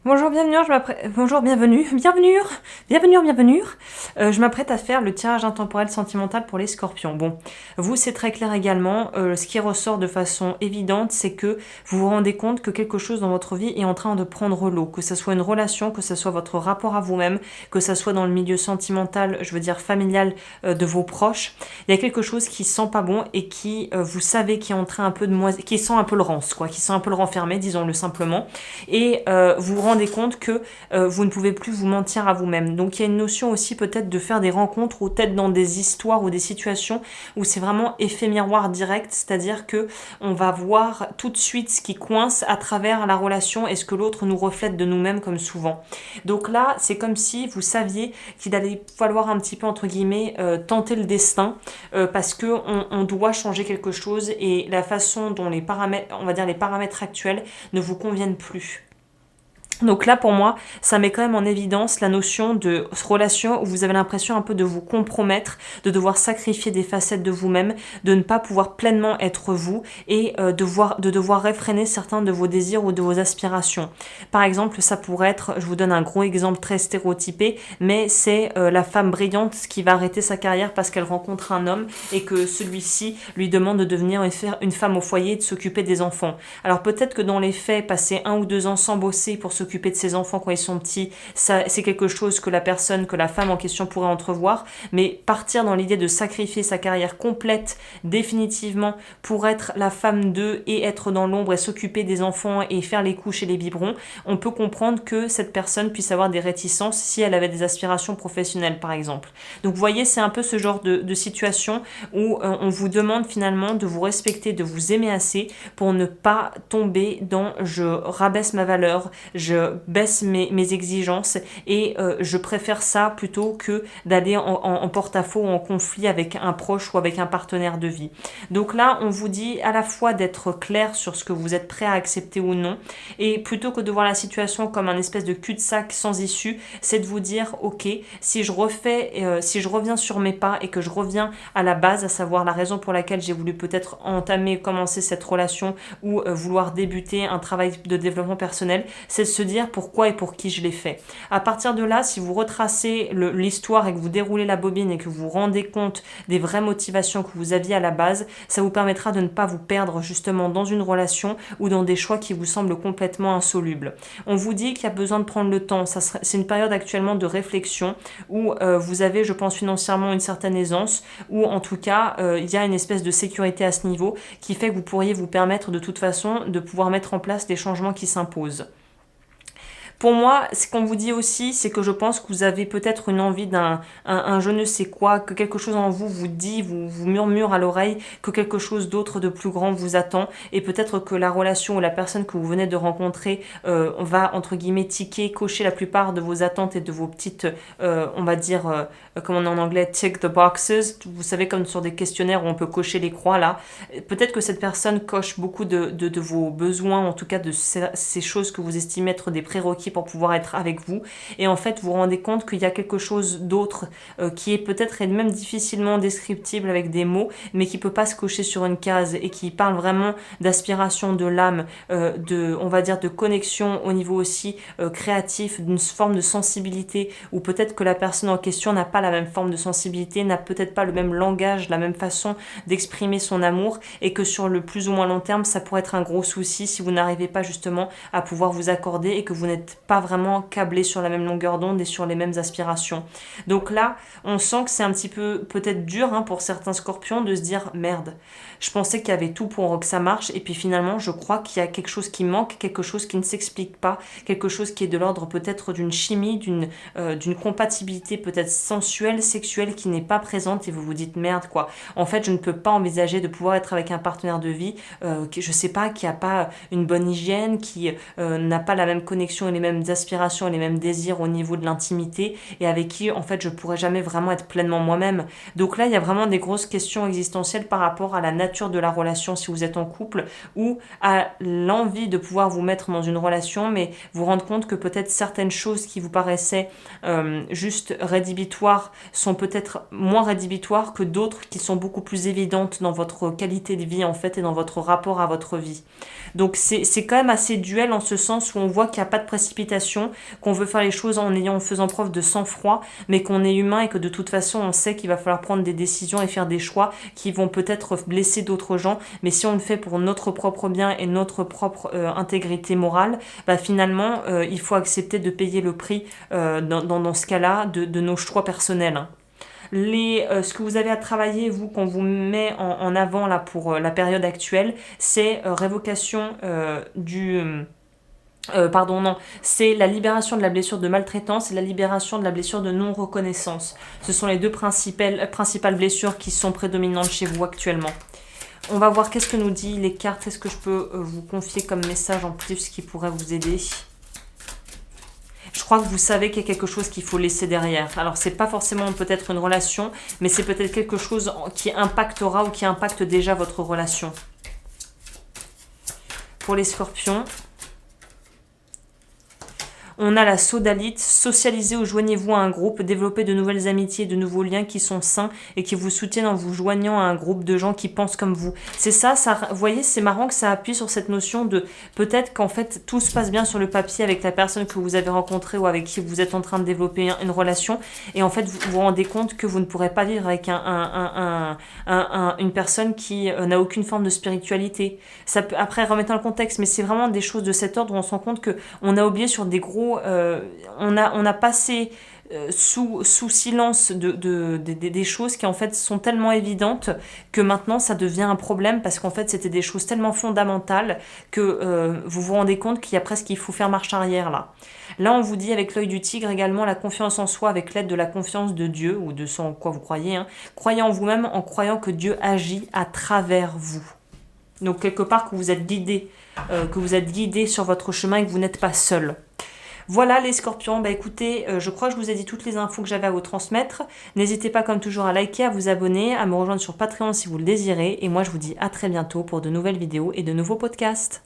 Bonjour, bienvenue, Bonjour, bienvenue. Je m'apprête à faire le tirage intemporel sentimental pour les scorpions. Bon, vous, c'est très clair également. Ce qui ressort de façon évidente, c'est que vous vous rendez compte que quelque chose dans votre vie est en train de prendre l'eau. Que ce soit une relation, que ce soit votre rapport à vous-même, que ce soit dans le milieu sentimental, je veux dire familial, de vos proches. Il y a quelque chose qui sent pas bon et qui, vous savez, qui est en train un peu de qui sent un peu le rance, quoi, qui sent un peu le renfermé, disons-le simplement. Et vous vous rendez compte que vous ne pouvez plus vous mentir à vous-même. Donc il y a une notion aussi peut-être de faire des rencontres ou peut-être dans des histoires ou des situations où c'est vraiment effet miroir direct, c'est-à-dire que on va voir tout de suite ce qui coince à travers la relation et ce que l'autre nous reflète de nous-mêmes comme souvent. Donc là, c'est comme si vous saviez qu'il allait falloir un petit peu entre guillemets tenter le destin parce que on doit changer quelque chose et la façon dont les paramètres, on va dire les paramètres actuels ne vous conviennent plus. Donc là, pour moi, ça met quand même en évidence la notion de relation où vous avez l'impression un peu de vous compromettre, de devoir sacrifier des facettes de vous-même, de ne pas pouvoir pleinement être vous et de devoir réfréner certains de vos désirs ou de vos aspirations. Par exemple, ça pourrait être, je vous donne un gros exemple très stéréotypé, mais c'est la femme brillante qui va arrêter sa carrière parce qu'elle rencontre un homme et que celui-ci lui demande de devenir une femme au foyer et de s'occuper des enfants. Alors peut-être que dans les faits, passer 1 ou 2 ans sans bosser pour s'occuper de ses enfants quand ils sont petits, ça, c'est quelque chose que que la femme en question pourrait entrevoir, mais partir dans l'idée de sacrifier sa carrière complète, définitivement, pour être la femme d'eux et être dans l'ombre et s'occuper des enfants et faire les couches et les biberons, on peut comprendre que cette personne puisse avoir des réticences si elle avait des aspirations professionnelles, par exemple. Donc vous voyez, c'est un peu ce genre de situation où on vous demande finalement de vous respecter, de vous aimer assez pour ne pas tomber dans je rabaisse ma valeur, je baisse mes exigences et je préfère ça plutôt que d'aller en porte-à-faux ou en conflit avec un proche ou avec un partenaire de vie. Donc là, on vous dit à la fois d'être clair sur ce que vous êtes prêt à accepter ou non et plutôt que de voir la situation comme un espèce de cul-de-sac sans issue, c'est de vous dire ok, si je reviens sur mes pas et que je reviens à la base, à savoir la raison pour laquelle j'ai voulu peut-être entamer, commencer cette relation ou vouloir débuter un travail de développement personnel, c'est de se dire pourquoi et pour qui je l'ai fait. À partir de là, si vous retracez l'histoire et que vous déroulez la bobine et que vous vous rendez compte des vraies motivations que vous aviez à la base, ça vous permettra de ne pas vous perdre justement dans une relation ou dans des choix qui vous semblent complètement insolubles. On vous dit qu'il y a besoin de prendre le temps. C'est une période actuellement de réflexion où vous avez, je pense, financièrement une certaine aisance, ou en tout cas, il y a une espèce de sécurité à ce niveau qui fait que vous pourriez vous permettre de toute façon de pouvoir mettre en place les changements qui s'imposent. Pour moi, ce qu'on vous dit aussi, c'est que je pense que vous avez peut-être une envie d'un je ne sais quoi, que quelque chose en vous vous dit, vous murmure à l'oreille que quelque chose d'autre de plus grand vous attend et peut-être que la relation ou la personne que vous venez de rencontrer va, entre guillemets, ticker, cocher la plupart de vos attentes et de vos petites, on va dire, comme on est en anglais, tick the boxes. Vous savez, comme sur des questionnaires où on peut cocher les croix là. Peut-être que cette personne coche beaucoup de vos besoins, en tout cas de ces choses que vous estimez être des prérequis pour pouvoir être avec vous. Et en fait, vous vous rendez compte qu'il y a quelque chose d'autre qui est peut-être même difficilement descriptible avec des mots, mais qui peut pas se cocher sur une case et qui parle vraiment d'aspiration de l'âme, on va dire, de connexion au niveau aussi créatif, d'une forme de sensibilité, ou peut-être que la personne en question n'a pas la même forme de sensibilité, n'a peut-être pas le même langage, la même façon d'exprimer son amour, et que sur le plus ou moins long terme, ça pourrait être un gros souci si vous n'arrivez pas justement à pouvoir vous accorder et que vous n'êtes pas vraiment câblés sur la même longueur d'onde et sur les mêmes aspirations. Donc là, on sent que c'est un petit peu peut-être dur pour certains scorpions de se dire merde, je pensais qu'il y avait tout pour que ça marche et puis finalement je crois qu'il y a quelque chose qui manque, quelque chose qui ne s'explique pas, quelque chose qui est de l'ordre peut-être d'une chimie, d'une compatibilité peut-être sensuelle, sexuelle qui n'est pas présente et vous vous dites merde quoi. En fait, je ne peux pas envisager de pouvoir être avec un partenaire de vie je sais pas, qui a pas une bonne hygiène, qui n'a pas la même connexion et les mêmes aspirations et les mêmes désirs au niveau de l'intimité et avec qui en fait je pourrais jamais vraiment être pleinement moi-même. Donc là, il y a vraiment des grosses questions existentielles par rapport à la nature de la relation si vous êtes en couple ou à l'envie de pouvoir vous mettre dans une relation mais vous rendre compte que peut-être certaines choses qui vous paraissaient juste rédhibitoires sont peut-être moins rédhibitoires que d'autres qui sont beaucoup plus évidentes dans votre qualité de vie en fait et dans votre rapport à votre vie. Donc c'est quand même assez duel en ce sens où on voit qu'il n'y a pas de précipitation précipitation, qu'on veut faire les choses en faisant preuve de sang-froid, mais qu'on est humain et que de toute façon on sait qu'il va falloir prendre des décisions et faire des choix qui vont peut-être blesser d'autres gens, mais si on le fait pour notre propre bien et notre propre intégrité morale, finalement il faut accepter de payer le prix dans ce cas-là de nos choix personnels. Hein. Ce que vous avez à travailler, vous, qu'on vous met en avant là pour la période actuelle, c'est révocation c'est la libération de la blessure de maltraitance et la libération de la blessure de non-reconnaissance. Ce sont les deux principales blessures qui sont prédominantes chez vous actuellement. On va voir qu'est-ce que nous dit les cartes. Est-ce que je peux vous confier comme message en plus qui pourrait vous aider ? Je crois que vous savez qu'il y a quelque chose qu'il faut laisser derrière. Alors, c'est pas forcément peut-être une relation, mais c'est peut-être quelque chose qui impactera ou qui impacte déjà votre relation. Pour les scorpions, on a la sodalite, socialisez ou joignez-vous à un groupe, développez de nouvelles amitiés, de nouveaux liens qui sont sains et qui vous soutiennent en vous joignant à un groupe de gens qui pensent comme vous. C'est ça, vous voyez, c'est marrant que ça appuie sur cette notion de peut-être qu'en fait tout se passe bien sur le papier avec la personne que vous avez rencontrée ou avec qui vous êtes en train de développer une relation et en fait vous vous rendez compte que vous ne pourrez pas vivre avec une personne qui n'a aucune forme de spiritualité. Ça peut, après, remettre dans le contexte, mais c'est vraiment des choses de cet ordre où on se rend compte qu'on a oublié sur des gros on a passé sous silence des choses qui en fait sont tellement évidentes que maintenant ça devient un problème parce qu'en fait c'était des choses tellement fondamentales que vous vous rendez compte qu'il faut faire marche arrière là. Là on vous dit avec l'œil du tigre également la confiance en soi avec l'aide de la confiance de Dieu ou de ce en quoi vous croyez. Hein. Croyez en vous-même en croyant que Dieu agit à travers vous. Donc quelque part que vous êtes guidé sur votre chemin et que vous n'êtes pas seul. Voilà les scorpions, écoutez, je crois que je vous ai dit toutes les infos que j'avais à vous transmettre. N'hésitez pas comme toujours à liker, à vous abonner, à me rejoindre sur Patreon si vous le désirez. Et moi je vous dis à très bientôt pour de nouvelles vidéos et de nouveaux podcasts.